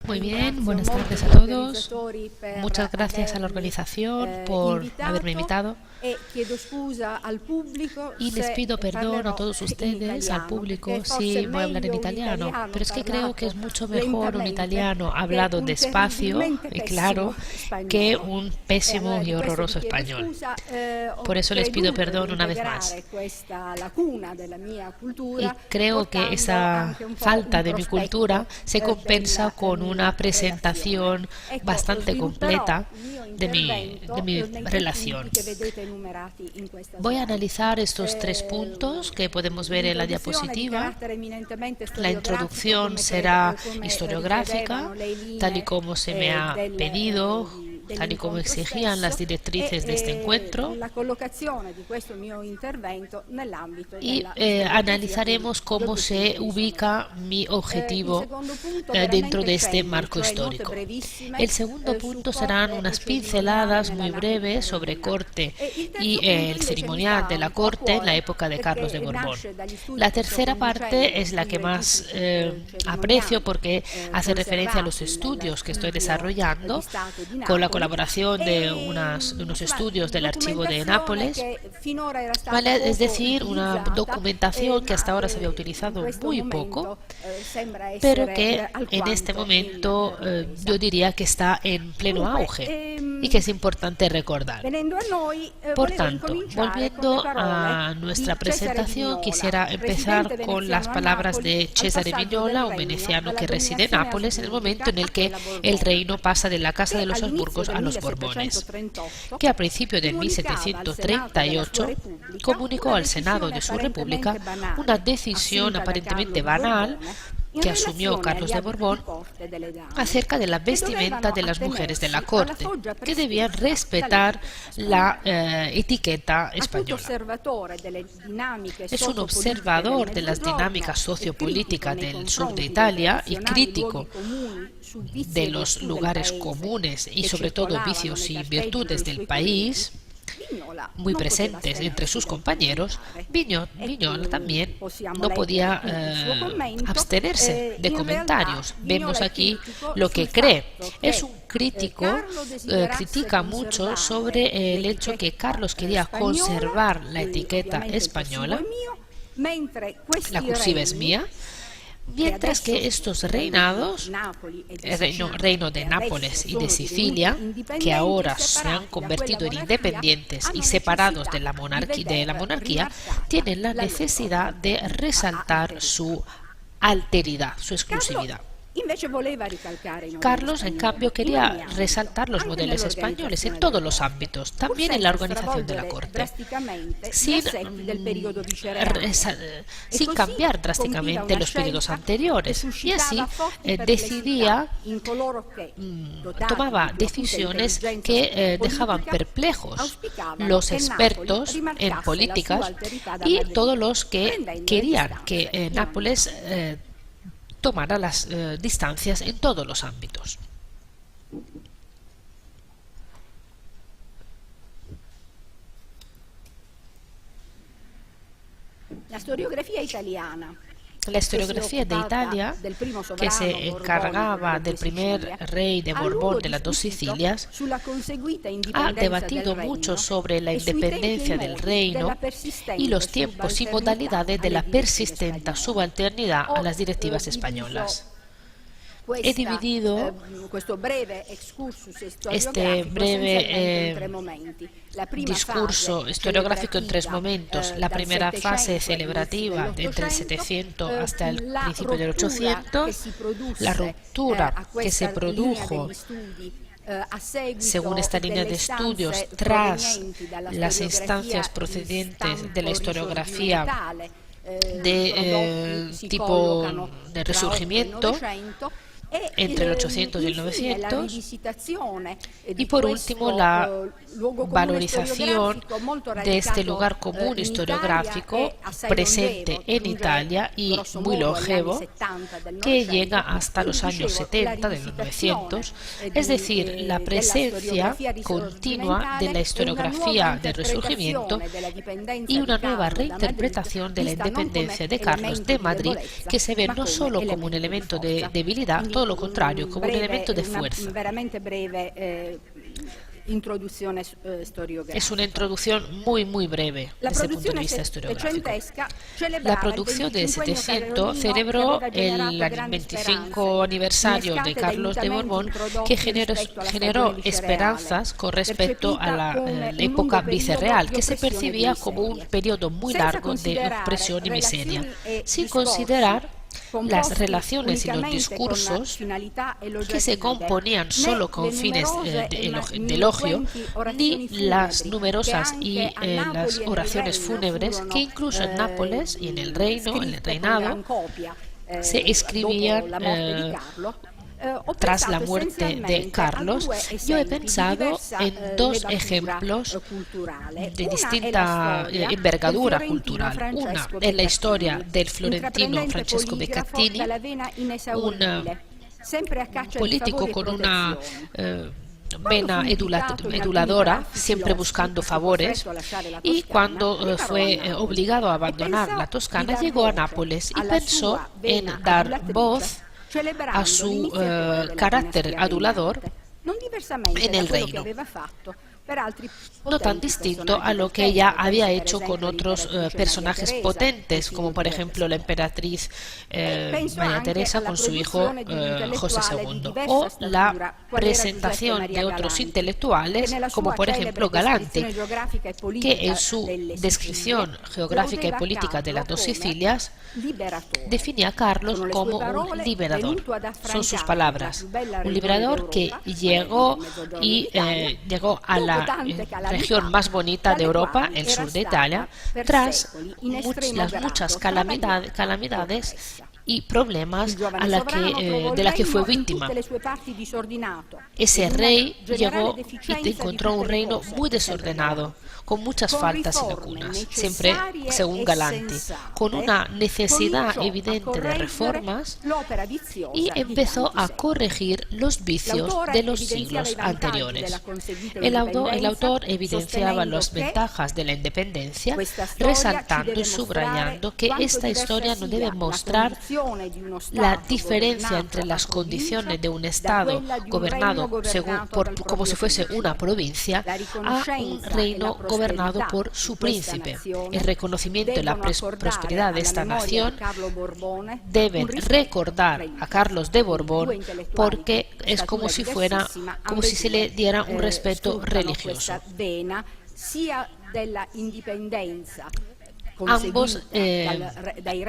Muy bien, buenas tardes a todos. Muchas gracias a la organización por haberme invitado. Y les pido perdón a todos ustedes, al público, si voy a hablar en italiano, pero es que creo que es mucho mejor un italiano hablado despacio y claro que un pésimo y horroroso español. Por eso les pido perdón una vez más. Y creo que esa falta de mi cultura se compensa con una presentación bastante completa de mi relación. Voy a analizar estos tres puntos que podemos ver en la diapositiva. La introducción será historiográfica, tal y como se me ha pedido, tal y como exigían las directrices de este encuentro, y analizaremos cómo se ubica mi objetivo dentro de este marco histórico. El segundo punto serán unas pinceladas muy breves sobre corte y el ceremonial de la corte en la época de Carlos de Borbón. La tercera parte es la que más aprecio porque hace referencia a los estudios que estoy desarrollando con la colaboración de unos estudios del archivo de Nápoles, ¿vale? Es decir, una documentación que hasta ahora se había utilizado muy poco, pero que en este momento yo diría que está en pleno auge y que es importante recordar. Por tanto, volviendo a nuestra presentación, quisiera empezar con las palabras de Cesare Vignola, un veneciano que reside en Nápoles en el momento en el que el reino pasa de la Casa de los Habsburgos a los Borbones, que a principios de 1738 comunicó al Senado de su república una decisión aparentemente banal que asumió Carlos de Borbón acerca de la vestimenta de las mujeres de la corte, que debían respetar la etiqueta española. Es un observador de las dinámicas sociopolíticas del sur de Italia y crítico de los lugares comunes y sobre todo vicios y virtudes del país, muy presentes entre sus compañeros. Vignola también no podía abstenerse de comentarios. Vemos aquí lo que cree. Es un crítico, critica mucho sobre el hecho que Carlos quería conservar la etiqueta española, la cursiva es mía, mientras que estos reinados, el reino de Nápoles y de Sicilia, que ahora se han convertido en independientes y separados de la monarquía, tienen la necesidad de resaltar su alteridad, su exclusividad. Carlos, en cambio, quería resaltar los modelos españoles en todos los ámbitos, también en la organización de la corte, sin cambiar drásticamente los periodos anteriores. Y así tomaba decisiones que dejaban perplejos los expertos en políticas y todos los que querían que Nápoles tomara las distancias en todos los ámbitos. La historiografía italiana. La historiografía de Italia, que se encargaba del primer rey de Borbón de las dos Sicilias, ha debatido mucho sobre la independencia del reino y los tiempos y modalidades de la persistente subalternidad a las directivas españolas. He dividido este breve discurso historiográfico en tres momentos. La primera fase celebrativa de entre el 700 hasta el principio del 800, la ruptura que se produjo según esta línea de estudios tras las instancias procedentes de la historiografía de tipo de Resurgimiento entre el 800 y el 900, y por último la valorización de este lugar común historiográfico presente en Italia y muy longevo, que llega hasta los años 70 de los 900, es decir, la presencia continua de la historiografía del Resurgimiento y una nueva reinterpretación de la independencia de Carlos de Madrid, que se ve no solo como un elemento de debilidad todo lo contrario, como un elemento de fuerza. Es una introducción muy breve desde el punto de vista historiográfico. La producción de 700 celebró el 25 aniversario de Carlos de Borbón, que generó esperanzas con respecto a la época vicerreal, que se percibía como un periodo muy largo de opresión y miseria, sin considerar las relaciones y los discursos que se componían solo con fines de elogio, ni las numerosas y las oraciones fúnebres que incluso en Nápoles y en el reinado, se escribían tras la muerte de Carlos. Yo he pensado en dos ejemplos de distinta envergadura cultural. Una es la historia del florentino Francesco Beccattini, un político con una vena eduladora, siempre buscando favores, y cuando fue obligado a abandonar la Toscana, llegó a Nápoles y pensó en dar voz a su carácter adulador en el reino, no tan distinto a lo que ella había hecho con otros personajes potentes, como por ejemplo la emperatriz María Teresa con su hijo José II, o la presentación de otros intelectuales, como por ejemplo Galante, que en su descripción geográfica y política de las dos Sicilias definía a Carlos como un liberador. Son sus palabras, un liberador que llegó a la región más bonita de Europa, el sur de Italia, tras las muchas calamidades y problemas de la que fue víctima. Ese rey llegó y encontró un reino muy desordenado, con muchas faltas y lagunas, siempre según Galante, con una necesidad evidente de reformas, y empezó a corregir los vicios de los siglos anteriores. El autor evidenciaba las ventajas de la independencia, resaltando y subrayando que esta historia no debe mostrar la diferencia entre las condiciones de un Estado gobernado como si fuese una provincia a un reino gobernado por su príncipe. El reconocimiento y la prosperidad de esta nación deben recordar a Carlos de Borbón, porque es como si se le diera un respeto religioso. Ambos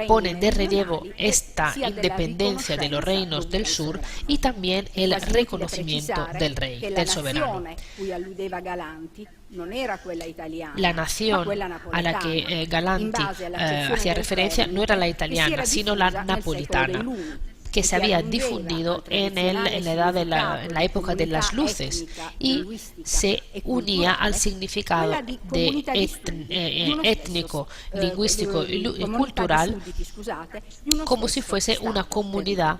ponen de relieve esta independencia de los reinos del sur y también el reconocimiento del rey, del soberano. La nación a la que Galanti hacía referencia no era la italiana, sino la napolitana, que se había difundido en la época de las luces y se unía al significado étnico, lingüístico y cultural, como si fuese una comunidad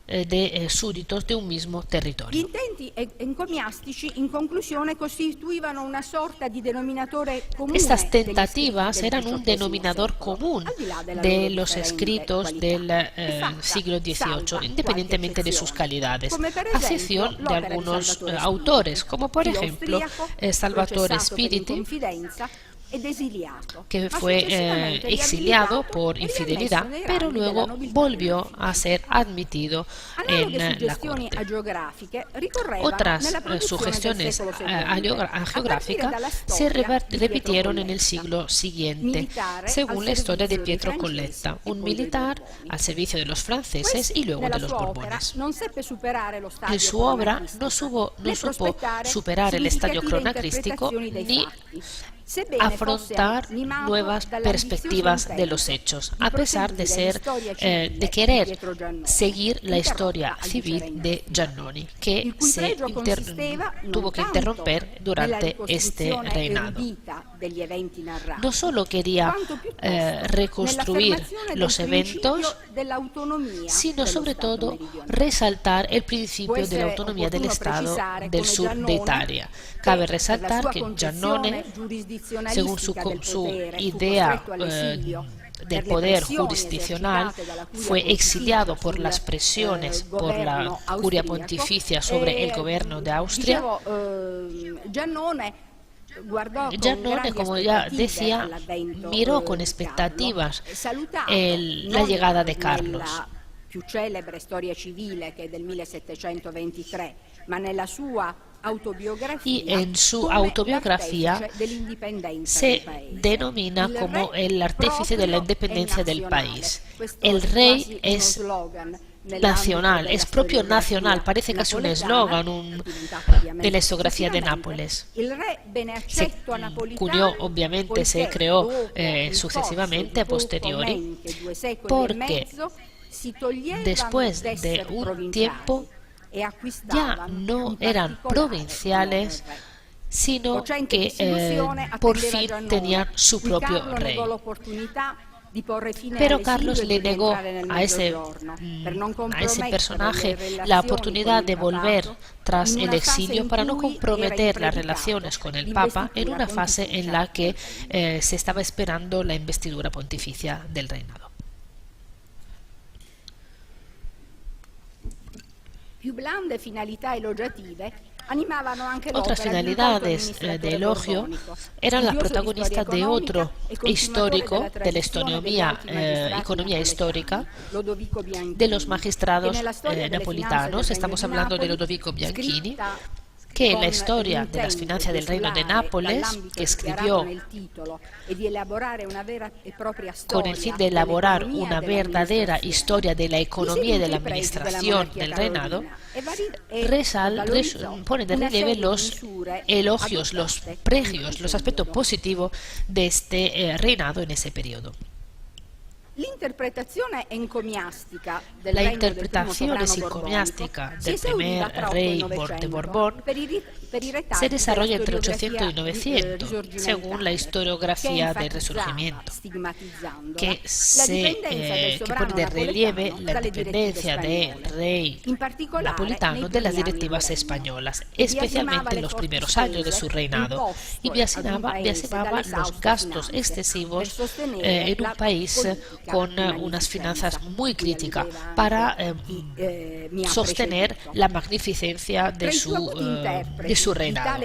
de súditos de un mismo territorio. Gli intenti encomiastici, in conclusione, costituivano una sorta di denominatore comune. Estas tentativas eran un denominador común de los escritos del siglo XVIII, independientemente de sus calidades, a excepción de algunos autores, como por ejemplo Salvatore Spiriti, que fue exiliado por infidelidad, pero luego volvió a ser admitido en la corte. Otras sugestiones geográficas se repitieron en el siglo siguiente, según la historia de Pietro Colletta, un militar al servicio de los franceses y luego de los Borbones. En su obra no supo superar el estadio cronacrístico ni afrontar nuevas perspectivas de los hechos, a pesar de querer seguir la historia civil de Giannoni, que se tuvo que interromper durante este reinado. No solo quería reconstruir los eventos, sino sobre todo resaltar el principio de la autonomía del Estado del sur de Italia. Cabe resaltar que Giannone, según su idea del poder jurisdiccional, fue exiliado por las presiones por la curia pontificia sobre el gobierno de Austria. Giannone, como ya decía, miró con expectativas la llegada de Carlos. Più celebre Storia civile, che è del 1723, ma nella sua y en su autobiografía se denomina como el artífice de la independencia del país. El rey es nacional, es propio nacional, parece casi un eslogan de la historiografía de Nápoles. Se cunió, obviamente, se creó sucesivamente a posteriori, porque después de un tiempo ya no eran provinciales, sino que por fin tenían su propio rey. Pero Carlos le negó a ese personaje la oportunidad de volver tras el exilio para no comprometer las relaciones con el Papa en una fase en la que se estaba esperando la investidura pontificia del reinado. Otras finalidades de elogio eran las protagonistas de otro histórico de la economía histórica de los magistrados napolitanos. Estamos hablando de Lodovico Bianchini, que en la historia de las finanzas del Reino de Nápoles, que escribió con el fin de elaborar una verdadera historia de la economía y de la administración del reinado, pone de relieve los elogios, los pregios, los aspectos positivos de este reinado en ese periodo. La interpretación encomiástica del primer rey de Borbón se desarrolla entre 800 y 900, según la historiografía del Resurgimiento, que pone de relieve la dependencia del rey napolitano de las directivas españolas, especialmente en los primeros años de su reinado, y biasimaba los gastos excesivos en un país con unas finanzas muy críticas para sostener la magnificencia de su reinado.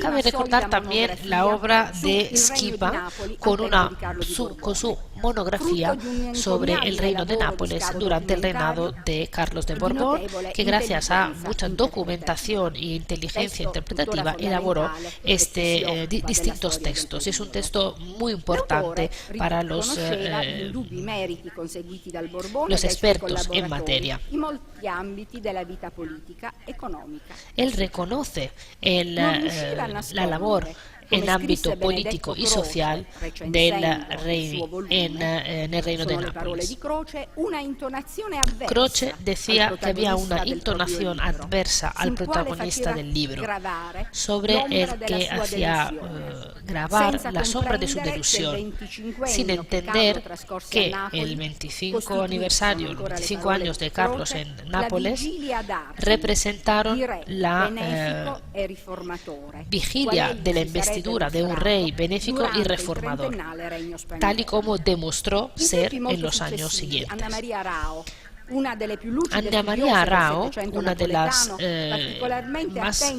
Cabe recordar también la obra de Schipa con su monografía sobre el reino de Nápoles durante el reinado de Carlos de Borbón, que gracias a mucha documentación e inteligencia interpretativa elaboró distintos textos. Es un texto muy importante para los expertos en materia. Él reconoce la labor en ámbito político y social del rey en el reino de Nápoles. Croce decía que había una intonación adversa al protagonista del libro, sobre el que hacía grabar la sombra de su delusión, sin entender que el 25 aniversario, los 25 años de Carlos en Nápoles, representaron la vigilia de la investidura de un rey benéfico y reformador, tal y como demostró ser en los años siguientes. Anna Maria Arao, una de las más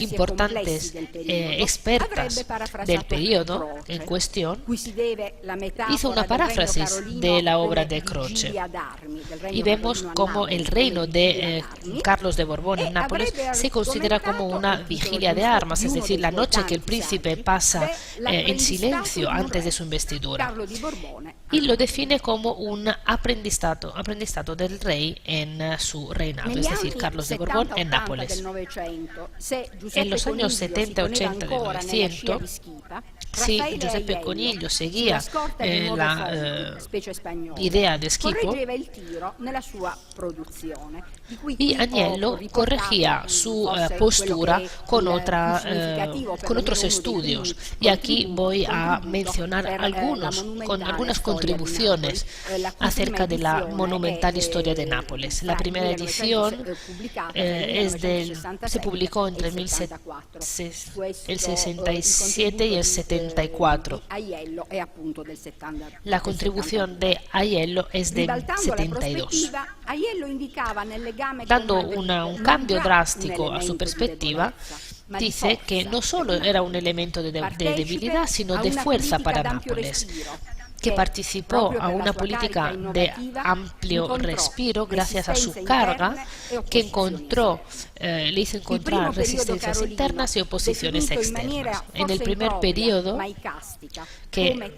importantes expertas del periodo en cuestión, hizo una paráfrasis de la obra de Croce, y vemos cómo el reino de Carlos de Borbón en Nápoles se considera como una vigilia de armas, es decir, la noche que el príncipe pasa en silencio antes de su investidura, y lo define como un aprendizato del rey en su reinado, es decir, Carlos de Borbón en Nápoles. En los años 70 y 80 del 900, si Giuseppe Coniglio seguía la idea de Schipo, y Agnello corregía su postura con otros estudios, y aquí voy a mencionar algunas contribuciones acerca de la monumental historia de Nápoles. La primera edición se publicó entre el 67 y el 74. La contribución de Aiello es del 72. Dando un cambio drástico a su perspectiva, dice que no solo era un elemento de debilidad, sino de fuerza para Nápoles, que participó a una política de amplio respiro gracias a su carga, que le hizo encontrar resistencias internas y oposiciones externas. En el primer periodo, que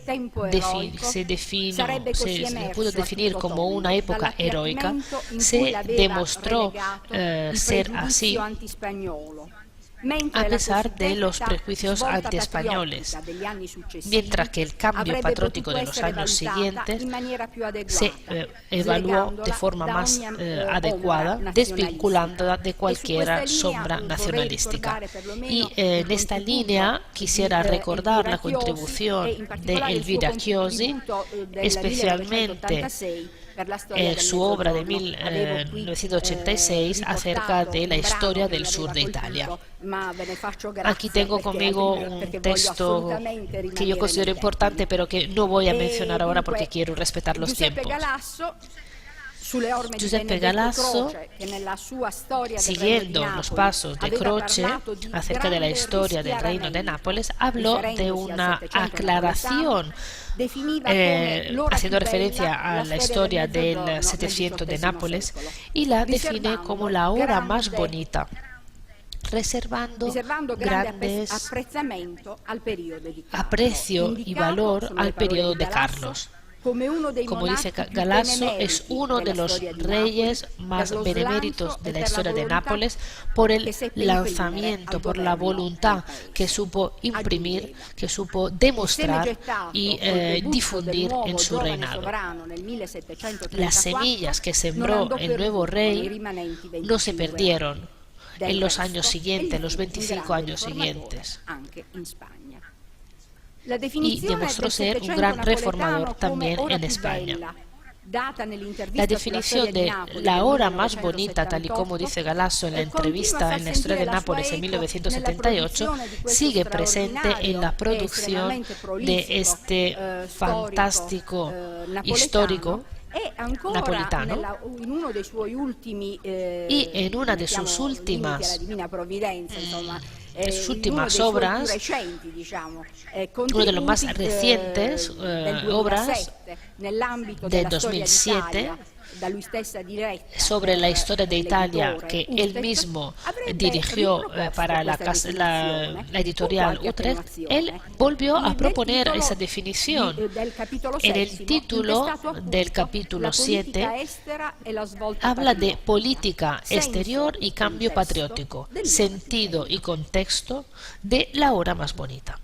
se pudo definir como una época heroica, se demostró ser así, a pesar de los prejuicios antiespañoles, mientras que el cambio patriótico de los años siguientes se evaluó de forma más adecuada, desvinculándola de cualquier sombra nacionalística. Y en esta línea quisiera recordar la contribución de Elvira Chiosi, especialmente su obra de 1986 acerca de la historia del sur de Italia. Aquí tengo conmigo un texto que yo considero importante, pero que no voy a mencionar ahora porque quiero respetar los tiempos. Giuseppe Galasso, siguiendo los pasos de Croce acerca de la historia del Reino de Nápoles, habló de una aclaración haciendo referencia a la historia del 700 de Nápoles, y la define como la hora más bonita, reservando grandes aprecio y valor al periodo de Carlos. Como dice Galasso, es uno de los reyes más beneméritos de la historia de Nápoles por el lanzamiento, por la voluntad que supo imprimir, que supo demostrar y difundir en su reinado. Las semillas que sembró el nuevo rey no se perdieron en los años siguientes, los 25 años siguientes. Y demostró ser un gran reformador también en España. La definición de la hora más bonita, tal y como dice Galasso en la entrevista en la historia de Nápoles en 1978, sigue presente en la producción de este fantástico histórico napolitano, y en una de sus últimas obras, uno de los más recientes obras de 2007, sobre la historia de Italia, que él mismo dirigió para la editorial Utrecht, él volvió a proponer esa definición. En el título del capítulo 7 habla de política exterior y cambio patriótico, sentido y contexto de la hora más bonita.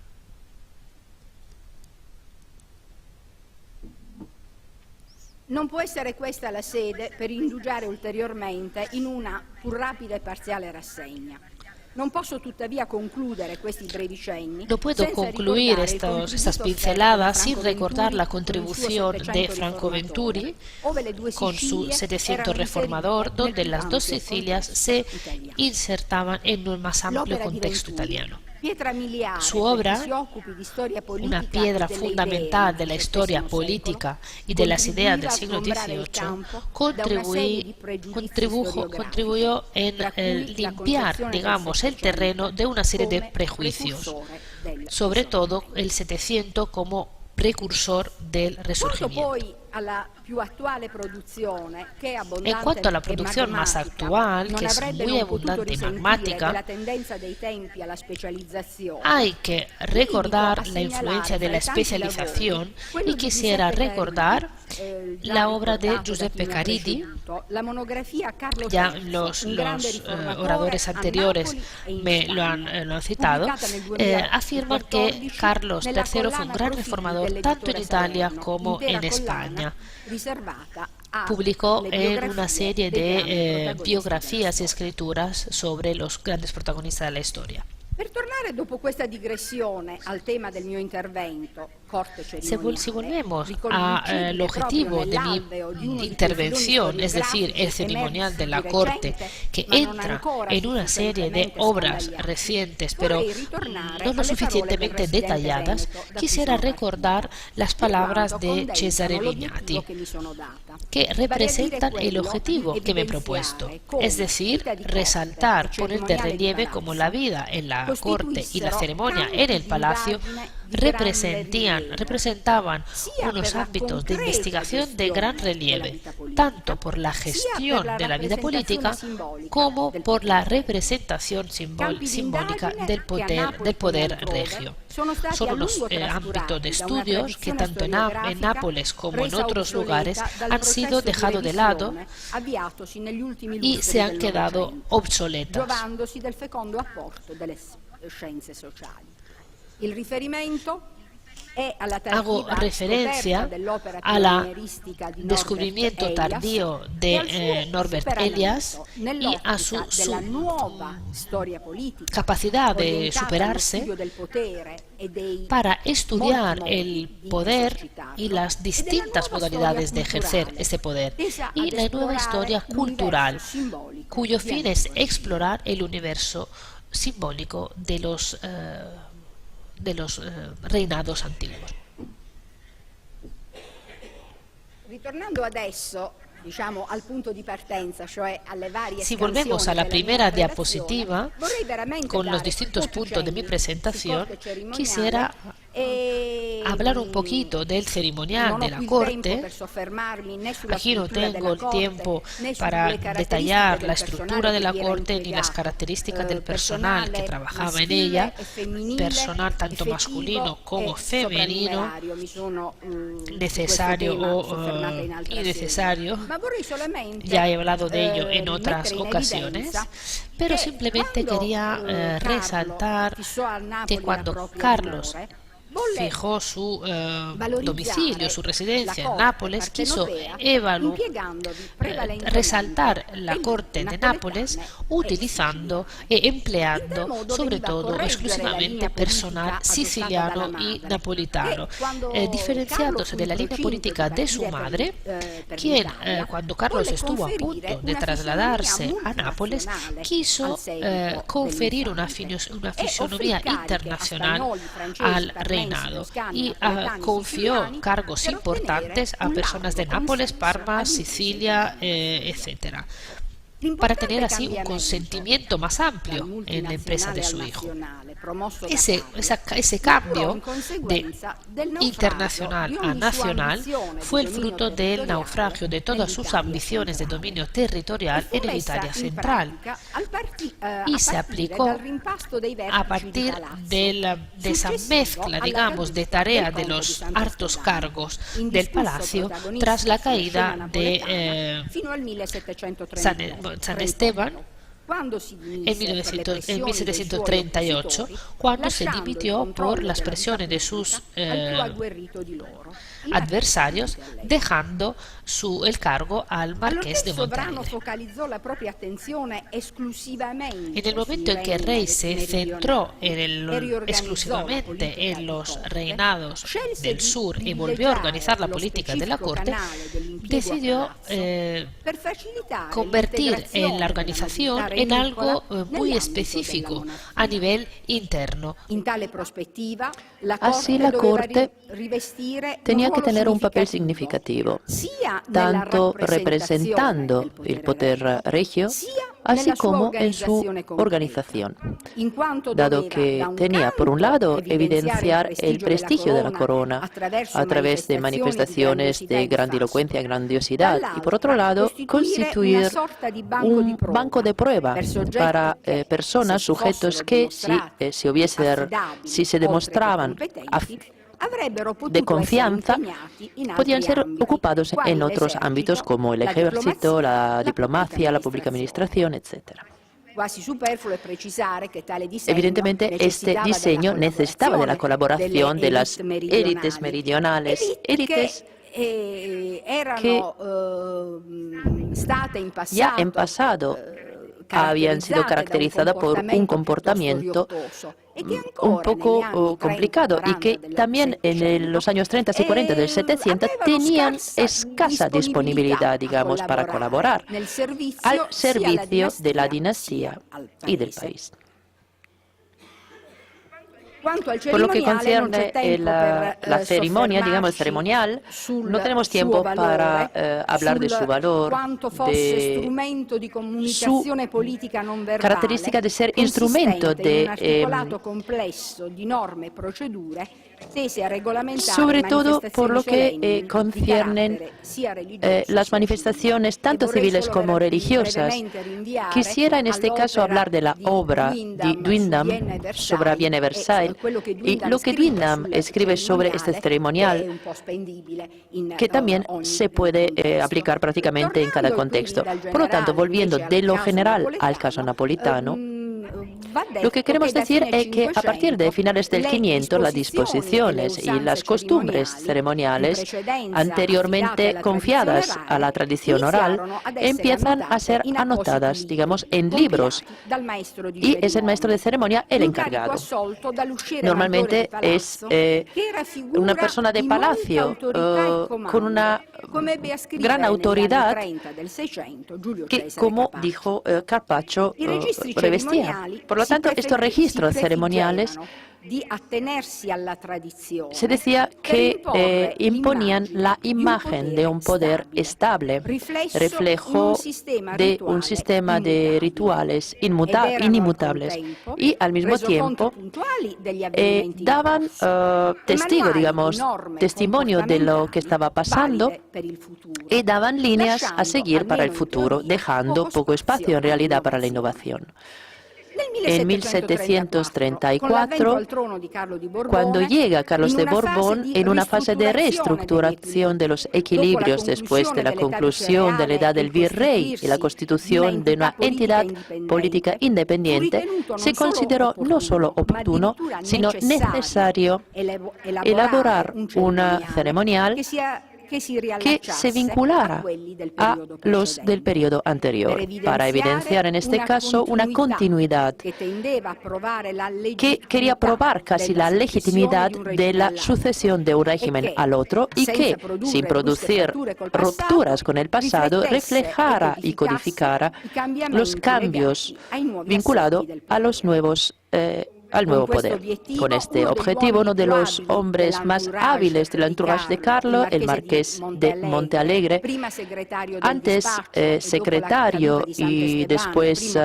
Non può essere questa la sede per indugiare ulteriormente in una pur rapida e parziale rassegna. No puedo concluir estas pinceladas sin recordar la contribución de Franco Venturi con su 700 reformador, donde las dos Sicilias se insertaban en un más amplio contexto italiano. Su obra, una piedra fundamental de la historia política y de las ideas del siglo XVIII, contribuyó en limpiar, digamos, el terreno de una serie de prejuicios, sobre todo el 700 como precursor del Resurgimiento. En cuanto a la producción más actual, que es muy abundante y magmática, hay que recordar la influencia de la especialización, y quisiera recordar la obra de Giuseppe Caridi. Ya los oradores anteriores me lo han citado. Afirman que Carlos III fue un gran reformador tanto en Italia como en España. Publicó una serie de biografías y escrituras sobre los grandes protagonistas de la historia. Per tornare dopo questa digressione al tema del mio intervento, Si volvemos al objetivo de mi intervención, es decir, el ceremonial de la corte, que entra en una serie de obras recientes, pero no lo suficientemente detalladas, quisiera recordar las palabras de Cesare Vignati, que representan el objetivo que me he propuesto, es decir, resaltar, poner de relieve cómo la vida en la corte y la ceremonia en el palacio representaban unos ámbitos de investigación de gran relieve, tanto por la gestión de la vida política como por la representación simbólica del poder regio. Son unos ámbitos de estudios que tanto en Nápoles como en otros lugares han sido dejados de lado y se han quedado obsoletos. Hago referencia al descubrimiento tardío de Norbert Elias y a su capacidad de superarse para estudiar el poder y las distintas modalidades de ejercer ese poder, y la nueva historia cultural, cuyo fin es explorar el universo simbólico de los reinados antiguos. Ritornando adesso, diciamo, al punto di partenza, cioè alle varie Si volvemos a la primera diapositiva, con los distintos puntos de mi presentación, quisiera hablar un poquito del ceremonial de la corte. Aquí no tengo el tiempo para detallar la estructura de la corte ni las características del personal que trabajaba en ella, personal tanto masculino como femenino, necesario o innecesario. Ya he hablado de ello en otras ocasiones, pero simplemente quería resaltar que cuando Carlos fijó su domicilio, su residencia en Nápoles, quiso resaltar la corte de Nápoles utilizando e empleando sobre todo exclusivamente personal siciliano y napolitano, diferenciándose de la línea política de su madre, quien cuando Carlos estuvo a punto de trasladarse a Nápoles quiso conferir una fisonomía internacional al rey y confió cargos importantes a personas de Nápoles, Parma, Sicilia, etcétera, para tener así un consentimiento más amplio en la empresa de su hijo. Ese cambio de internacional a nacional fue el fruto del naufragio de todas sus ambiciones de dominio territorial en el Italia central y se aplicó a partir de esa mezcla, digamos, de tarea de los altos cargos del palacio tras la caída de San Esteban en 1738, cuando se dividió por las presiones de sus adversarios, dejando el cargo al marqués de Montreal. En el momento en que el rey se centró exclusivamente en los reinados del sur y volvió a organizar la política de la corte, decidió convertir la organización en algo muy específico a nivel interno. Así la corte tenía que tener un papel significativo, tanto representando el poder regio, así como en su organización, dado que tenía, por un lado, evidenciar el prestigio de la corona a través de manifestaciones de grandilocuencia y grandiosidad, y por otro lado, constituir un banco de prueba para personas, sujetos que, si se demostraban de confianza, podían ser ocupados en otros ámbitos como el ejército, la diplomacia, la pública administración, etc. Evidentemente, este diseño necesitaba de la colaboración de las élites meridionales, élites que ya en pasado habían sido caracterizadas por un comportamiento un poco complicado y que también en los años 30 y 40 del 700 tenían escasa disponibilidad, digamos, para colaborar al servicio de la dinastía y del país. Por lo que concierne la ceremonia, digamos, el ceremonial, no tenemos tiempo para hablar de su valor, de su característica de ser instrumento sobre todo por lo que conciernen las manifestaciones tanto civiles como religiosas. Quisiera en este caso hablar de la obra de Dwindham sobre Viene Versailles y lo que Dwindham escribe sobre este ceremonial, que también se puede aplicar prácticamente en cada contexto. Por lo tanto, volviendo de lo general al caso napolitano, lo que queremos decir es que a partir de finales del 500 las disposiciones y las costumbres ceremoniales anteriormente confiadas a la tradición oral empiezan a ser anotadas, digamos, en libros, y es el maestro de ceremonia el encargado. Normalmente es una persona de palacio con una gran autoridad que, como dijo Carpaccio, revestía. Por lo tanto, estos registros ceremoniales se decía que imponían la imagen de un poder estable, reflejo de un sistema de rituales inimmutables, y al mismo tiempo daban testimonio de lo que estaba pasando y daban líneas a seguir para el futuro, dejando poco espacio en realidad para la innovación. En 1734, cuando llega Carlos de Borbón, en una fase de reestructuración de los equilibrios después de la conclusión de la edad del virrey y la constitución de una entidad política independiente, se consideró no solo oportuno, sino necesario elaborar una ceremonial que se vinculara a los del periodo anterior, para evidenciar en este caso una continuidad que quería probar casi la legitimidad de la sucesión de un régimen al otro y que, sin producir rupturas con el pasado, reflejara y codificara los cambios vinculados a los nuevos al nuevo poder. Con este objetivo, uno de los hombres más hábiles del entourage de Carlo, el marqués de Montealegre, antes secretario y después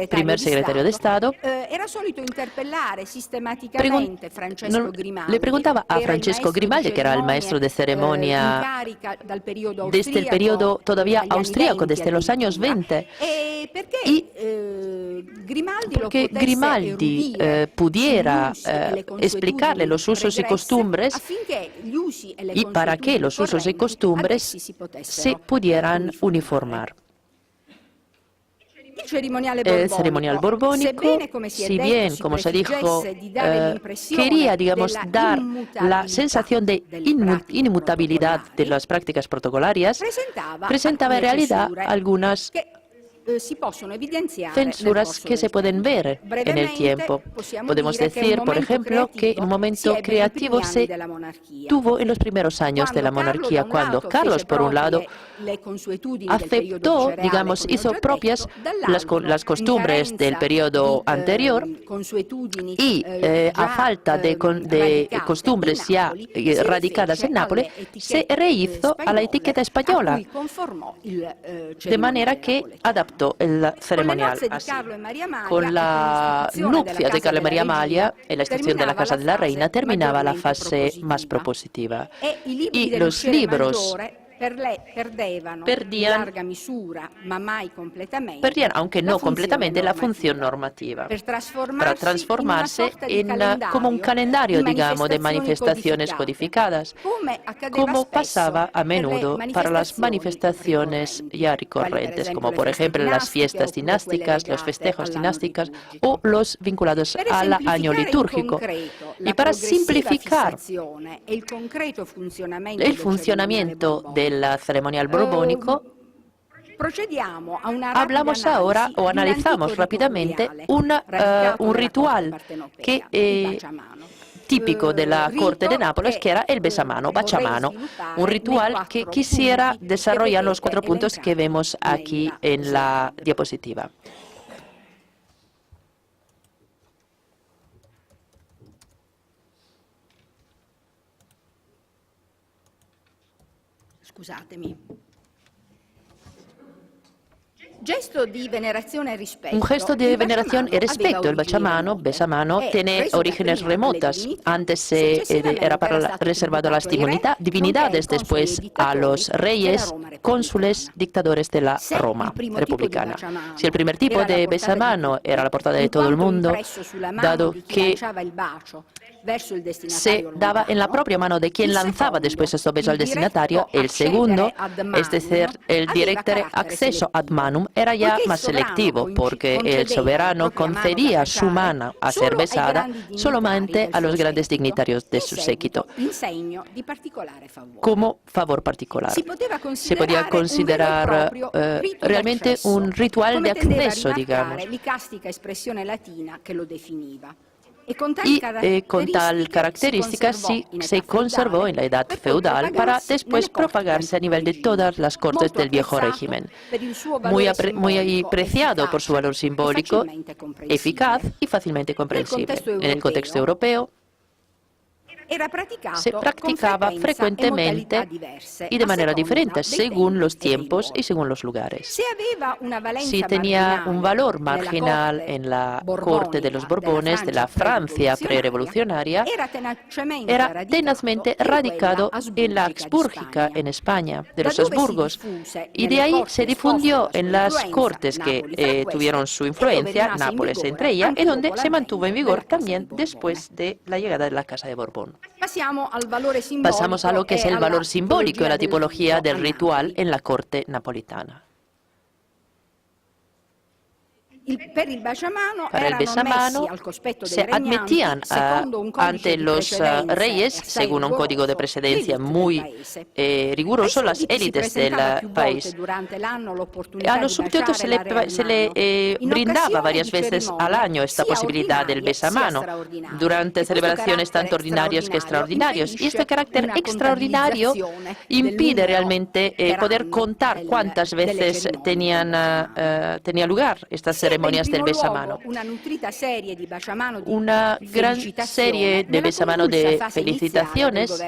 primer secretario de Estado, le preguntaba a Francesco Grimaldi, que era el maestro de ceremonia desde el periodo todavía austríaco, desde los años 20, y porque Grimaldi pudiera explicarle los usos y costumbres y para que los usos y costumbres se pudieran uniformar. El ceremonial borbónico, si bien, como se dijo, quería, digamos, dar la sensación de inmutabilidad de las prácticas protocolarias, presentaba en realidad algunas censuras que se pueden ver en el tiempo. Podemos decir, por ejemplo, que el momento creativo se tuvo en los primeros años de la monarquía, cuando Carlos, por un lado, aceptó, digamos, hizo propias las costumbres del periodo anterior y, a falta de costumbres ya radicadas en Nápoles, se rehizo a la etiqueta española, de manera que adaptó el ceremonial así. Con la nupcia de Carlo y María Amalia, en la estación de la Casa de la Reina, terminaba la fase más propositiva. Y los libros perdían, aunque no completamente, la función normativa, para transformarse en como un calendario, digamos, de manifestaciones codificadas, como pasaba a menudo para las manifestaciones ya recurrentes, como por ejemplo las fiestas dinásticas, los festejos dinásticos o los vinculados al año litúrgico. Y para simplificar el funcionamiento del ceremonial borbónico, Hablamos ahora o analizamos rápidamente un ritual que típico de la corte de Nápoles, que era el besamano, bachamano, un ritual que quisiera desarrollar los 4 puntos que vemos aquí en la diapositiva. Scusatemi. Un gesto de veneración y respeto. El besamano tiene orígenes remotas. Antes era reservado a las divinidades, después a los reyes, cónsules, dictadores de la Roma republicana. Si el primer tipo de besamano era la portada de todo el mundo, dado que se daba en la propia mano de quien lanzaba después estos besos al destinatario, el segundo, es decir, el directo acceso ad manum, era ya más selectivo, porque el soberano concedía su mano a ser besada solamente a los grandes dignatarios de su séquito, como favor particular. Se podía considerar realmente un ritual de acceso, digamos. Y con tal característica sí se conservó en la edad feudal para después propagarse a nivel de todas las cortes del viejo régimen. Muy apreciado por su valor simbólico, eficaz y fácilmente comprensible. En el contexto europeo se practicaba frecuentemente y de manera diferente, según los tiempos y según los lugares. Si tenía un valor marginal en la corte de los Borbones, de la Francia prerevolucionaria, era tenazmente radicado en la Habsbúrgica en España, de los Habsburgos, y de ahí se difundió en las cortes que tuvieron su influencia, Nápoles entre ellas, y donde se mantuvo en vigor también después de la llegada de la Casa de Borbón. Pasamos a lo que es el valor simbólico y la tipología del ritual en la corte napolitana. Para el besamano se admitían ante los reyes, según un código de precedencia muy riguroso, las élites del país. A los súbditos se le brindaba varias veces al año esta posibilidad del besamano, durante celebraciones tanto ordinarias que extraordinarias. Y este carácter extraordinario impide realmente poder contar cuántas veces tenía lugar estas ceremonias del besamano. Una gran serie de besamano de felicitaciones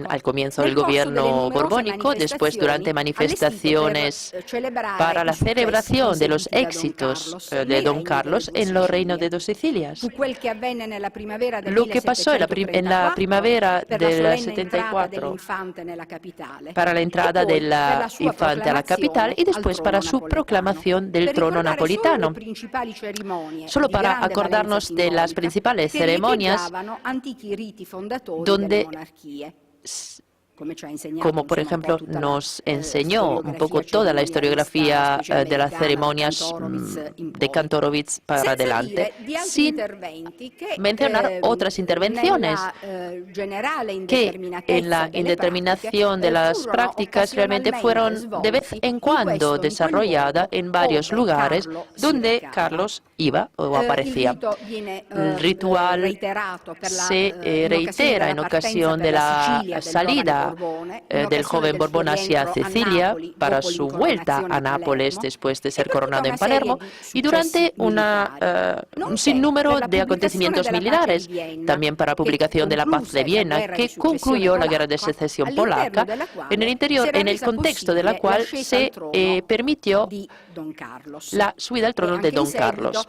al comienzo del gobierno borbónico, después durante manifestaciones para la celebración de los éxitos de Don Carlos en los reinos de dos Sicilias. Lo que pasó en la primavera del 74 para la entrada del infante a la capital y después para su proclamación del trono napolitano. Solo para acordarnos de las principales ceremonias donde, como por ejemplo nos enseñó un poco toda la historiografía de las ceremonias de Kantorowicz para adelante, sin mencionar otras intervenciones que en la indeterminación de las prácticas realmente fueron de vez en cuando desarrolladas en varios lugares donde Carlos iba o aparecía. El ritual se reitera en ocasión de la salida del joven Borbón hacia Sicilia para su vuelta a Nápoles después de ser coronado en Palermo y durante un sinnúmero de acontecimientos militares, también para publicación de la Paz de Viena, que concluyó la Guerra de Secesión polaca, en el contexto de la cual se permitió la subida al trono de Don Carlos.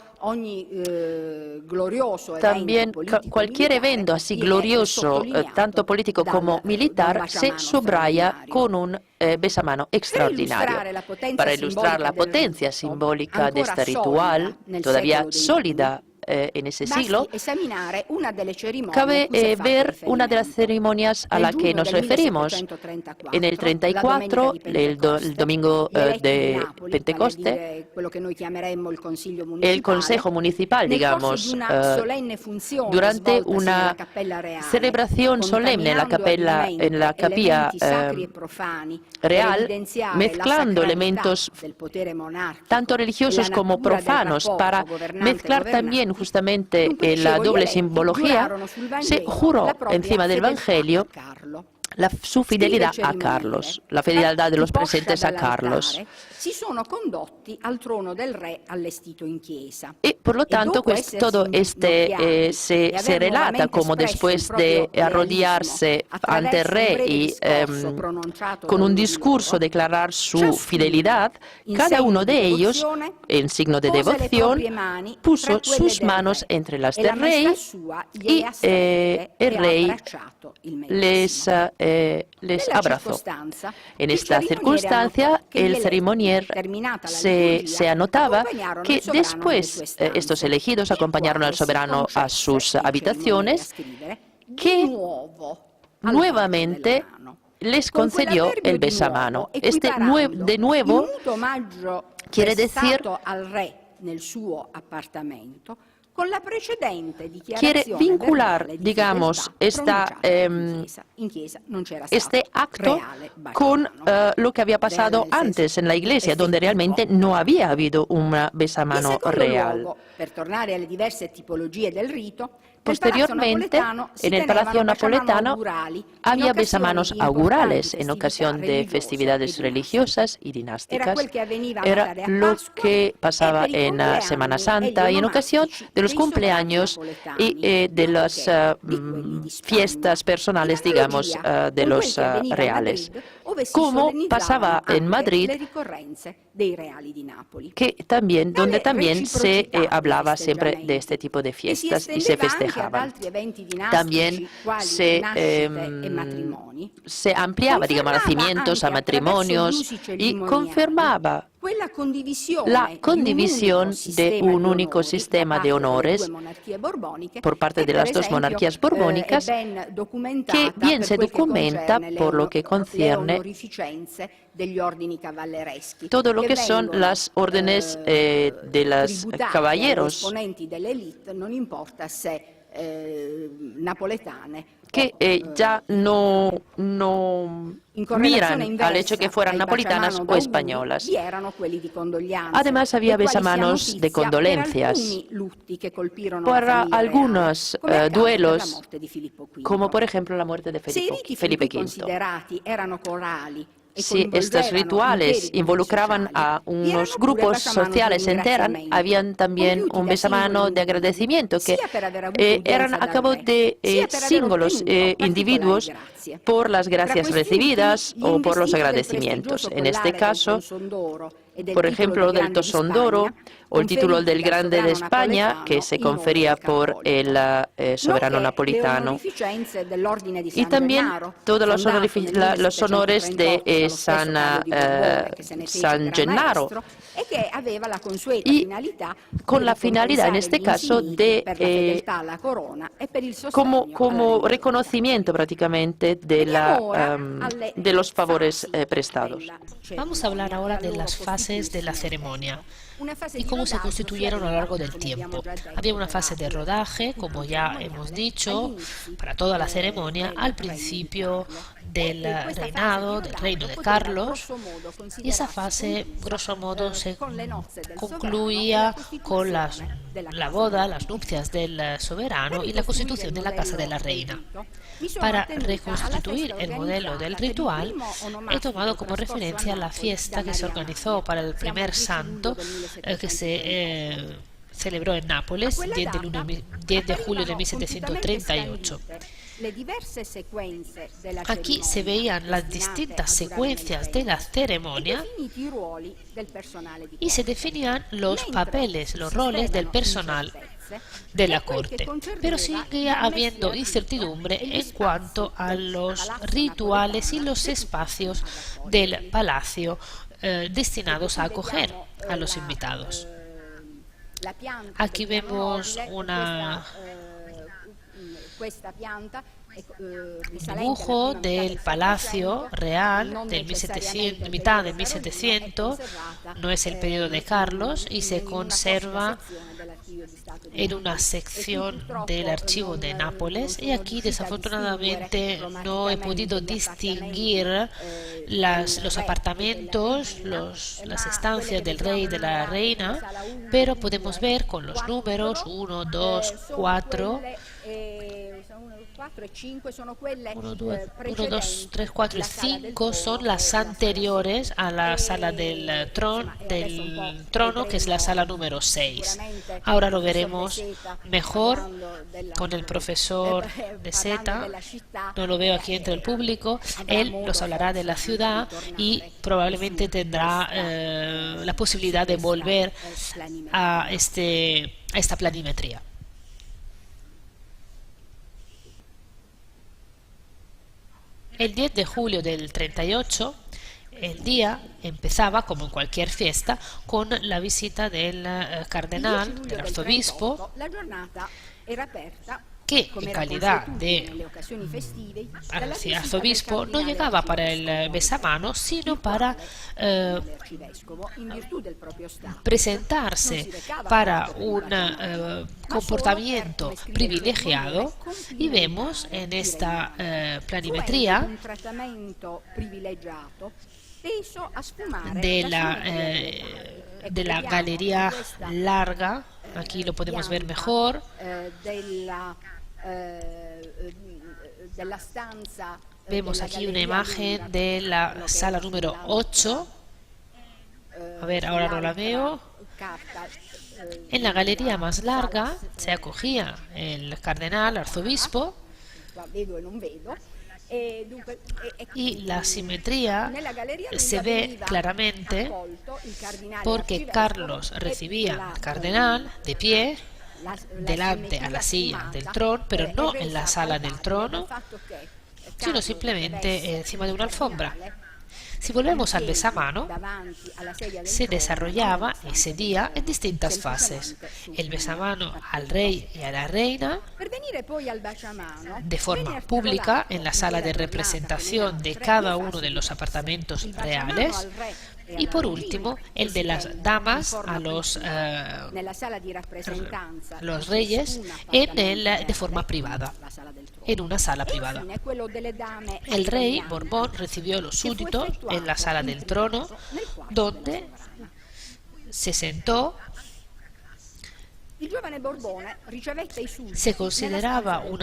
También cualquier evento así glorioso, tanto político como militar, se subraya con un besamano extraordinario. Para ilustrar la potencia simbólica de este ritual, todavía sólida en ese siglo, cabe ver una de las ceremonias a la que nos referimos. En el 34, el domingo de Pentecoste, el Consejo Municipal, digamos, durante una celebración solemne en la capilla real, mezclando elementos tanto religiosos como profanos, para mezclar también justamente la doble simbología, se juró encima del Evangelio su fidelidad a Carlos, la fidelidad de los presentes a Carlos. Y por lo tanto, todo se relata como después de arrodillarse ante el rey y con un discurso declarar su fidelidad, cada uno de ellos, en signo de devoción, puso sus manos entre las del rey y el rey les abrazó. En esta circunstancia, el ceremonier se anotaba que después estos elegidos acompañaron al soberano a sus habitaciones, que nuevamente les concedió el besamano. De nuevo quiere decir quiere vincular, digamos, este acto con lo que había pasado antes en la iglesia, donde realmente no había habido un besamano real. Posteriormente, en el Palacio Napoletano había besamanos augurales en ocasión de festividades religiosas y dinásticas. Era lo que pasaba en Semana Santa y en ocasión de los cumpleaños y de las fiestas personales, digamos, de los reales. Como pasaba en Madrid, donde también se hablaba siempre de este tipo de fiestas y se festejaban. También se ampliaba, digamos, nacimientos a matrimonios y confirmaba la condivisión de un único sistema de honores por parte de las dos monarquías borbónicas, que bien se documenta por lo que concierne todo lo que son las órdenes de los caballeros, que ya no miran al hecho que fueran napolitanas o españolas. Además, había besamanos de condolencias para algunos duelos, como por ejemplo la muerte de Felipe V. Si estos rituales involucraban a unos grupos sociales enteros, habían también un besamano de agradecimiento, que eran a cabo de símbolos individuos por las gracias recibidas o por los agradecimientos. En este caso, por ejemplo, del Tosón d'Oro o el título del Grande de España, que se confería por el soberano napolitano, y también todos los honores de San Gennaro, y con la finalidad, en este caso, de como reconocimiento prácticamente de los favores prestados. Vamos a hablar ahora de las fases de la ceremonia y cómo se constituyeron a lo largo del tiempo. Había una fase de rodaje, como ya hemos dicho, para toda la ceremonia, al principio del reinado, del reino de Carlos, y esa fase, grosso modo, se concluía con la boda, las nupcias del soberano y la constitución de la casa de la reina. Para reconstituir el modelo del ritual, he tomado como referencia la fiesta que se organizó para el primer santo, que se celebró en Nápoles, 10 de julio de 1738. Aquí se veían las distintas secuencias de la ceremonia y se definían los papeles, los roles del personal de la corte, pero seguía habiendo incertidumbre en cuanto a los rituales y los espacios del palacio destinados a acoger a los invitados. Aquí vemos una dibujo del Palacio Real del 1700, mitad de 1700, no es el periodo de Carlos, y se conserva en una sección del archivo de Nápoles. Y aquí desafortunadamente no he podido distinguir los apartamentos, las estancias del rey y de la reina, pero podemos ver con los números 1, 2, 4, 1, 2, 3, 4 y 5 son las anteriores a la sala del trono, que es la sala número 6. Ahora lo veremos mejor con el profesor de Zeta. No lo veo aquí entre el público. Él nos hablará de la ciudad y probablemente tendrá la posibilidad de volver a esta planimetría. El 10 de julio del 38, el día empezaba, como en cualquier fiesta, con la visita del cardenal, del arzobispo, que en calidad de arzobispo no llegaba para el besamano, sino para presentarse para un comportamiento privilegiado, y vemos en esta planimetría de la galería larga. Aquí lo podemos ver mejor. Vemos aquí una imagen de la sala número 8. A ver, ahora no la veo. En la galería más larga se acogía el cardenal arzobispo, y la simetría se ve claramente porque Carlos recibía al cardenal de pie delante a la silla del trono, pero no en la sala del trono, sino simplemente encima de una alfombra. Si volvemos al besamano, se desarrollaba ese día en distintas fases. El besamano al rey y a la reina, de forma pública en la sala de representación de cada uno de los apartamentos reales, y por último el de las damas a los reyes de forma privada, en una sala privada. El rey Borbón recibió a los súbditos en la sala del trono, donde se sentó. Se consideraba un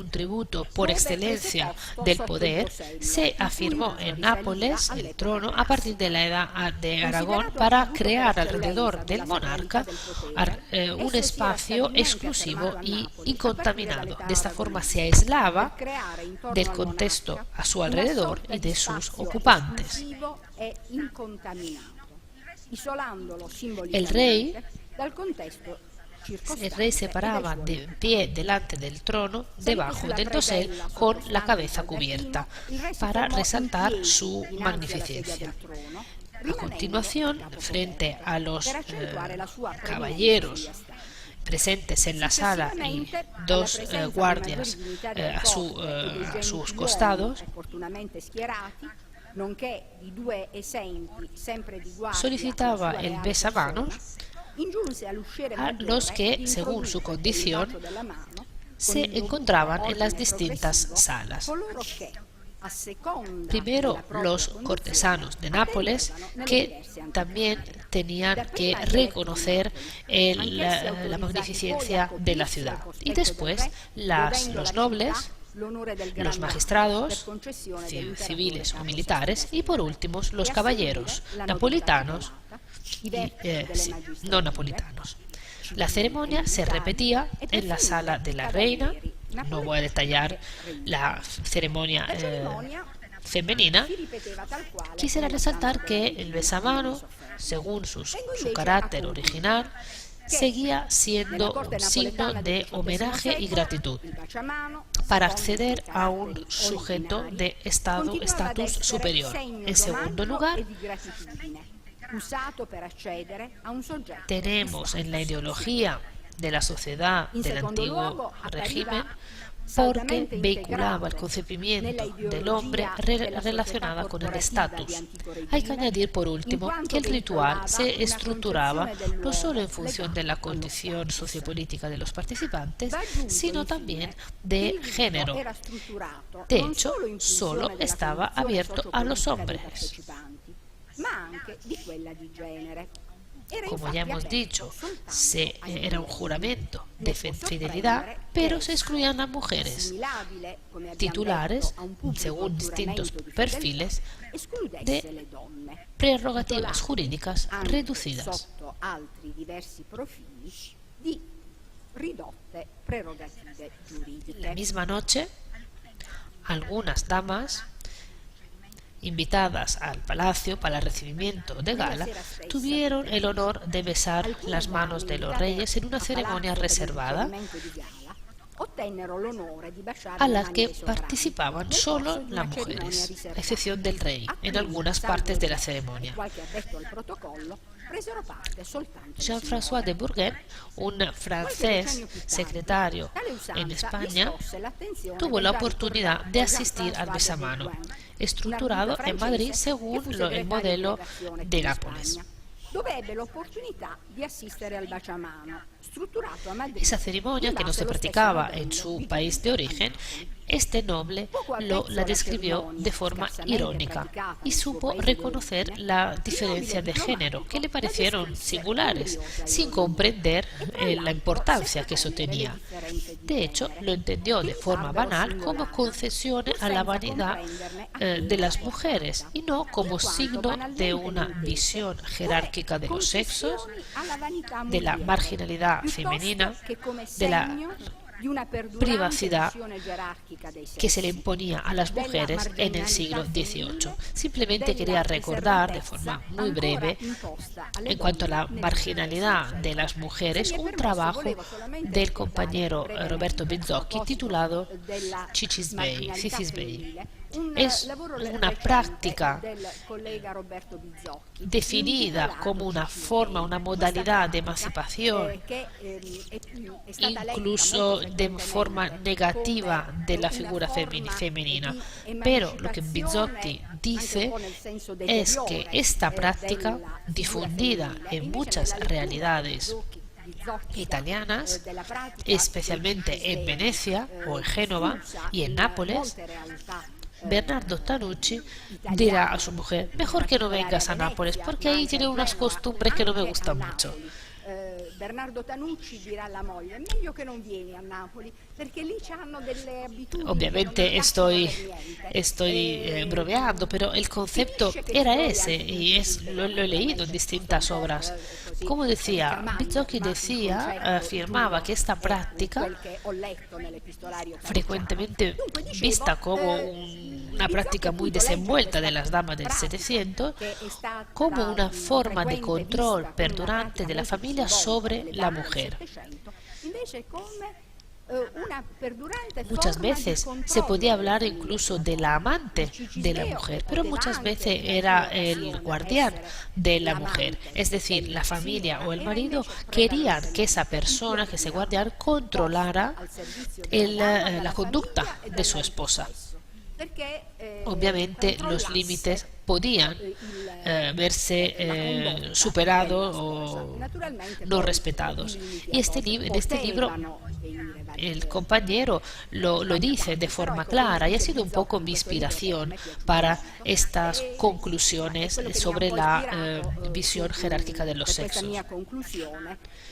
tributo por excelencia del poder. Se afirmó en Nápoles el trono a partir de la edad de Aragón para crear alrededor del monarca un espacio exclusivo y incontaminado. De esta forma se aislaba del contexto a su alrededor y de sus ocupantes. El rey se paraba de pie delante del trono, debajo del dosel, con la cabeza cubierta, para resaltar su magnificencia. A continuación, frente a los caballeros presentes en la sala y dos guardias a sus costados, solicitaba el besamanos a los que, según su condición, se encontraban en las distintas salas. Primero, los cortesanos de Nápoles, que también tenían que reconocer la magnificencia de la ciudad. Y después, los nobles, los magistrados, civiles o militares, y por último, los caballeros napolitanos no napolitanos. La ceremonia se repetía en la sala de la reina. No voy a detallar la ceremonia femenina. Quisiera resaltar que el besamano, según su carácter original, seguía siendo un signo de homenaje y gratitud para acceder a un sujeto de estatus superior. En segundo lugar, tenemos en la ideología de la sociedad del antiguo régimen porque vehiculaba el concebimiento del hombre relacionada con el estatus. Hay que añadir por último que el ritual se estructuraba no solo en función de la condición sociopolítica de los participantes, sino también de género. De hecho, solo estaba abierto a los hombres. Como ya hemos dicho, era un juramento de fidelidad, pero se excluían las mujeres titulares, según distintos perfiles, de prerrogativas jurídicas reducidas. La misma noche, algunas damas invitadas al palacio para el recibimiento de gala, tuvieron el honor de besar las manos de los reyes en una ceremonia reservada a la que participaban solo las mujeres, a excepción del rey, en algunas partes de la ceremonia. Jean-François de Bourgogne, un francés secretario en España, tuvo la oportunidad de asistir al besamano, estructurado en Madrid según el modelo de Nápoles. Esa ceremonia, que no se practicaba en su país de origen, este noble la describió de forma irónica y supo reconocer la diferencia de género que le parecieron singulares, sin comprender la importancia que eso tenía. De hecho, lo entendió de forma banal como concesión a la vanidad de las mujeres y no como signo de una visión jerárquica de los sexos, de la marginalidad femenina, de la privacidad que se le imponía a las mujeres en el siglo XVIII. Simplemente quería recordar de forma muy breve, en cuanto a la marginalidad de las mujeres, un trabajo del compañero Roberto Bizzocchi titulado Cicisbei. Es una práctica definida como una forma, una modalidad de emancipación, incluso de forma negativa de la figura femenina. Pero lo que Bizzocchi dice es que esta práctica, difundida en muchas realidades italianas, especialmente en Venecia o en Génova y en Nápoles, Bernardo Tanucci dirá a su mujer: mejor que no vengas a Nápoles porque ahí tiene unas costumbres que no me gustan mucho. Bernardo Tanucci dirà alla moglie: meglio che non vieni a Napoli perché lì hanno delle abitudini. Obviamente estoy bromeando, pero el concepto era ese y lo he leído en distintas obras. Como decía, Bizzocchi afirmaba que esta práctica, frecuentemente vista como una práctica muy desenvuelta de las damas del 700, como una forma de control perdurante de la familia sobre la mujer. Muchas veces se podía hablar incluso de la amante de la mujer, pero muchas veces era el guardián de la mujer. Es decir, la familia o el marido querían que esa persona, que ese guardián, controlara la conducta de su esposa. Obviamente los límites podían verse superados o no respetados. Y en este libro el compañero lo dice de forma clara y ha sido un poco mi inspiración para estas conclusiones sobre la visión jerárquica de los sexos,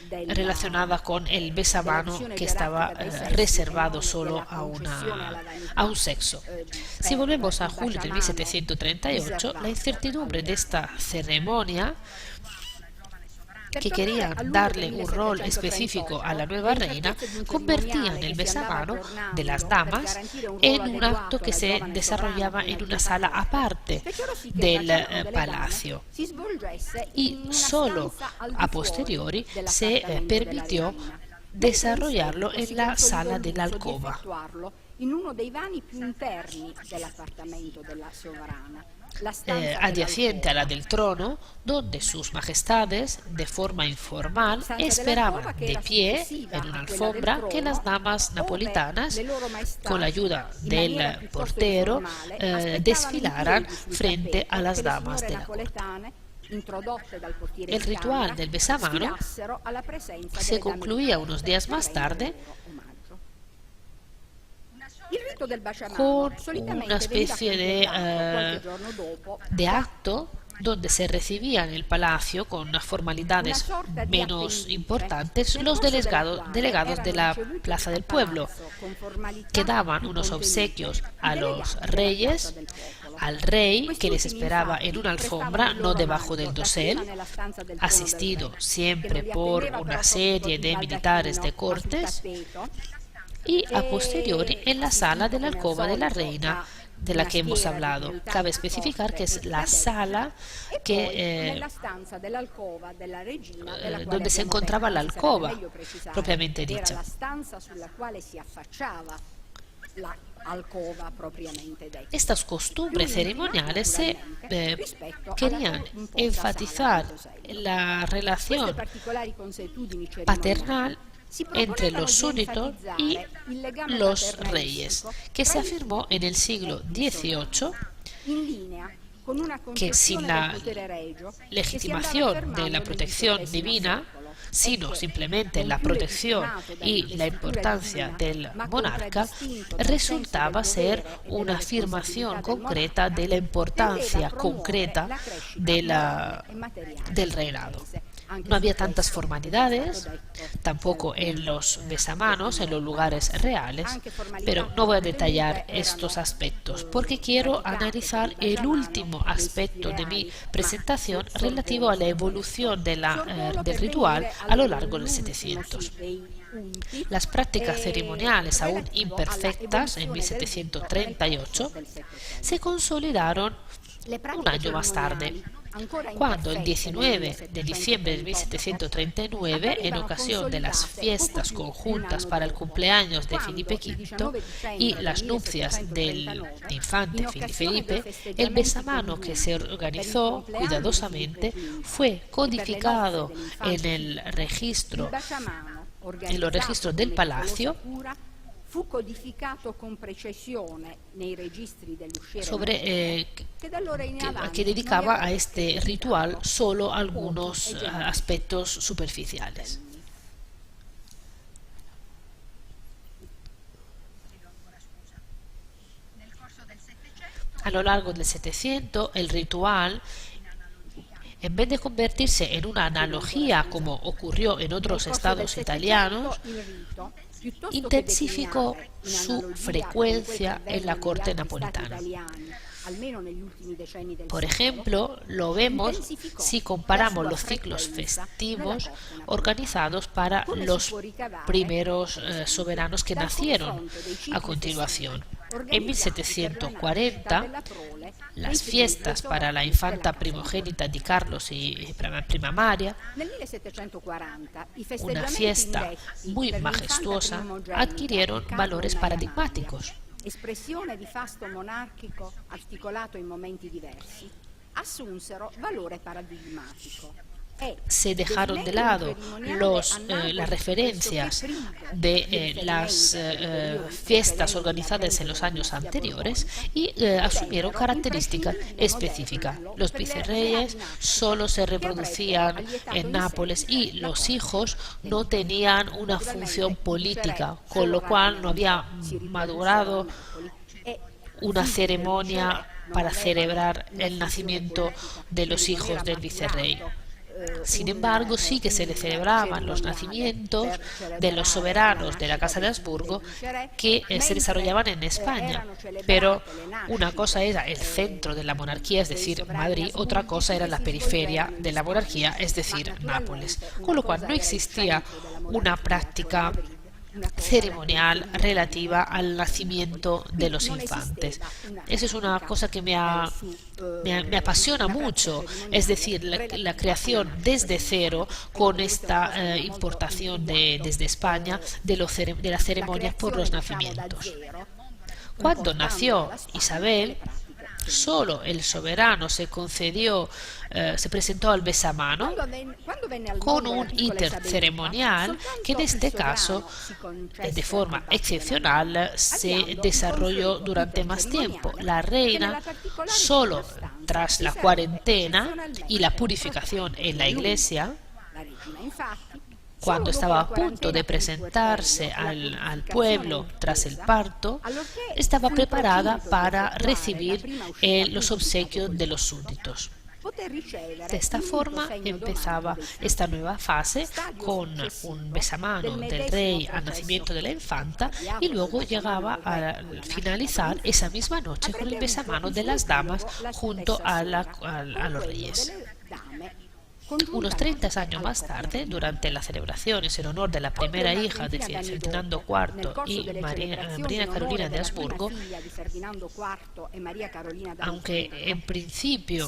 relacionada con el besamano que estaba reservado solo a un sexo. Si volvemos a julio de 1738, la incertidumbre de esta ceremonia, que querían darle un rol específico a la nueva reina, convertían el besamano de las damas en un acto que se desarrollaba en una sala aparte del palacio y solo a posteriori se permitió desarrollarlo en la sala de la alcoba. In uno dei vani più interni dell'appartamento della sovrana. adyacente a la del trono, donde sus majestades, de forma informal, esperaban de pie en una alfombra que las damas napolitanas, con la ayuda del portero, desfilaran frente a las damas de la corte. El ritual del besamano se concluía unos días más tarde con una especie de acto donde se recibían en el palacio con unas formalidades menos importantes los delegados de la Plaza del Pueblo, que daban unos obsequios a los reyes, al rey que les esperaba en una alfombra, no debajo del dosel, asistido siempre por una serie de militares de cortes, y a posteriori en la sala de la alcoba de la reina de la que hemos hablado. Cabe especificar que es la sala donde se encontraba la alcoba, propiamente dicha. Estas costumbres ceremoniales querían enfatizar la relación paternal entre los súbditos y los reyes, que se afirmó en el siglo XVIII, que sin la legitimación de la protección divina, sino simplemente la protección y la importancia del monarca, resultaba ser una afirmación concreta de la importancia concreta del reinado. No había tantas formalidades, tampoco en los besamanos, en los lugares reales, pero no voy a detallar estos aspectos porque quiero analizar el último aspecto de mi presentación relativo a la evolución del ritual a lo largo del 700. Las prácticas ceremoniales aún imperfectas en 1738 se consolidaron un año más tarde, cuando el 19 de diciembre de 1739, en ocasión de las fiestas conjuntas para el cumpleaños de Felipe V y las nupcias del infante Felipe, el besamano que se organizó cuidadosamente fue codificado en los registros del palacio, que dedicaba a este ritual solo algunos aspectos superficiales. A lo largo del 700, el ritual, en vez de convertirse en una analogía como ocurrió en otros estados italianos, intensificó su frecuencia en la corte napolitana. Por ejemplo, lo vemos si comparamos los ciclos festivos organizados para los primeros soberanos que nacieron a continuación. En 1740, las fiestas para la infanta primogénita di Carlos y prima Maria, una fiesta muy majestuosa, adquirieron valores paradigmáticos. Espressione di fasto monarchico articolato in momenti diversi, assunsero valore paradigmatico. Se dejaron de lado las referencias de las fiestas organizadas en los años anteriores y asumieron características específicas. Los vicerreyes solo se reproducían en Nápoles y los hijos no tenían una función política, con lo cual no había madurado una ceremonia para celebrar el nacimiento de los hijos del vicerrey. Sin embargo, sí que se le celebraban los nacimientos de los soberanos de la Casa de Habsburgo que se desarrollaban en España. Pero una cosa era el centro de la monarquía, es decir, Madrid, otra cosa era la periferia de la monarquía, es decir, Nápoles. Con lo cual no existía una práctica ceremonial relativa al nacimiento de los infantes. Eso es una cosa que me apasiona mucho, es decir, la creación desde cero con esta importación desde España de las ceremonias por los nacimientos. Cuando nació Isabel, solo el soberano se presentó al besamano con un íter ceremonial que en este caso, de forma excepcional, se desarrolló durante más tiempo. La reina, solo tras la cuarentena y la purificación en la iglesia, cuando estaba a punto de presentarse al pueblo tras el parto, estaba preparada para recibir los obsequios de los súbditos. De esta forma empezaba esta nueva fase con un besamano del rey al nacimiento de la infanta y luego llegaba a finalizar esa misma noche con el besamano de las damas junto a los reyes. Unos 30 años más tarde, durante las celebraciones en honor de la primera hija de Ferdinando IV y María Carolina de Habsburgo, aunque en principio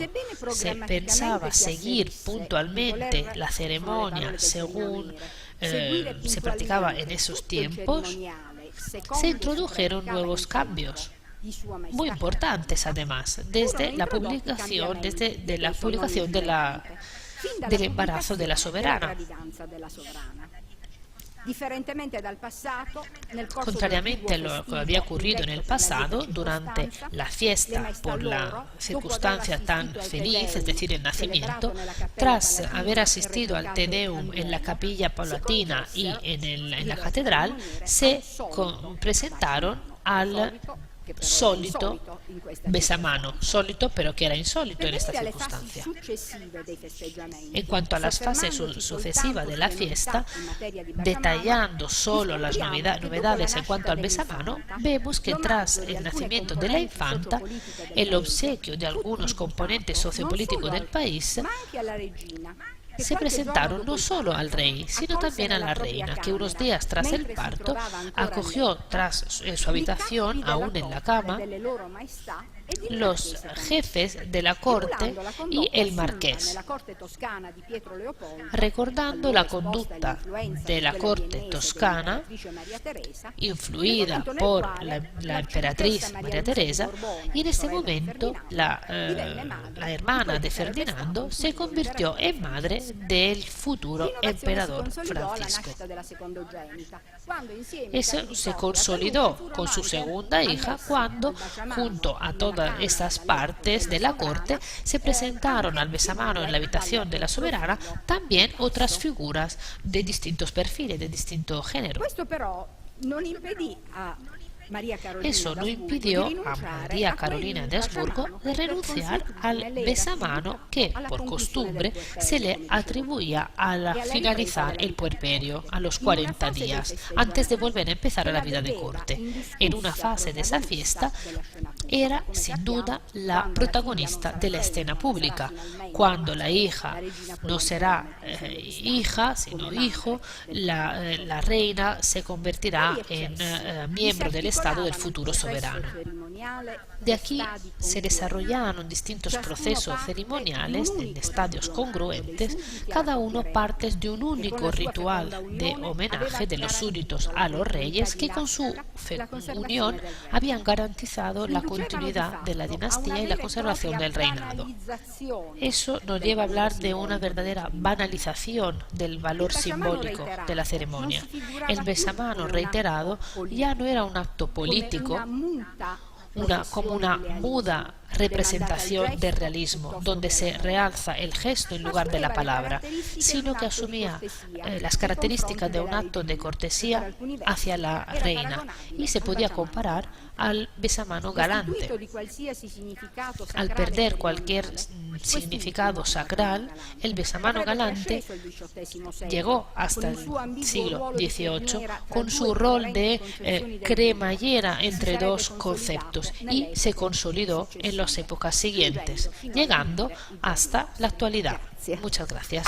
se pensaba seguir puntualmente la ceremonia según se practicaba en esos tiempos, se introdujeron nuevos cambios muy importantes además, desde la publicación del embarazo de la soberana. Contrariamente a lo que había ocurrido en el pasado, durante la fiesta por la circunstancia tan feliz, es decir, el nacimiento, tras haber asistido al Te Deum en la capilla palatina y en la catedral, se presentaron al solito besamano, solito pero que era insólito en esta circunstancia. En cuanto a las fases sucesivas de la fiesta, detallando solo las novedades en cuanto al besamano, vemos que tras el nacimiento de la infanta, el obsequio de algunos componentes sociopolíticos del país, se presentaron no solo al rey, sino también a la reina, que unos días tras el parto acogió en su habitación, aún en la cama, los jefes de la corte y el marqués, recordando la conducta de la corte toscana, influida por la emperatriz María Teresa, y en este momento la hermana de Ferdinando se convirtió en madre del futuro emperador Francisco. Eso se consolidó con su segunda hija cuando, junto a todas estas partes de la corte, se presentaron al besamano en la habitación de la soberana también otras figuras de distintos perfiles, de distinto género. Eso no impidió a María Carolina de Habsburgo de renunciar al besamano que, por costumbre, se le atribuía al finalizar el puerperio, a los 40 días, antes de volver a empezar a la vida de corte. En una fase de esa fiesta, era sin duda la protagonista de la escena pública. Cuando la hija no será hija, sino hijo, la reina se convertirá en miembro del Estado del futuro soberano. De aquí se desarrollaron distintos procesos ceremoniales en estadios congruentes, cada uno partes de un único ritual de homenaje de los súbditos a los reyes que con su unión habían garantizado la continuidad de la dinastía y la conservación del reinado. Eso nos lleva a hablar de una verdadera banalización del valor simbólico de la ceremonia. El besamano reiterado ya no era un acto político, como una muda representación del realismo, donde se realza el gesto en lugar de la palabra, sino que asumía las características de un acto de cortesía hacia la reina y se podía comparar al besamano galante. Al perder cualquier significado sacral, el besamano galante llegó hasta el siglo XVIII con su rol de cremallera entre dos conceptos y se consolidó en las épocas siguientes, llegando hasta la actualidad. Muchas gracias.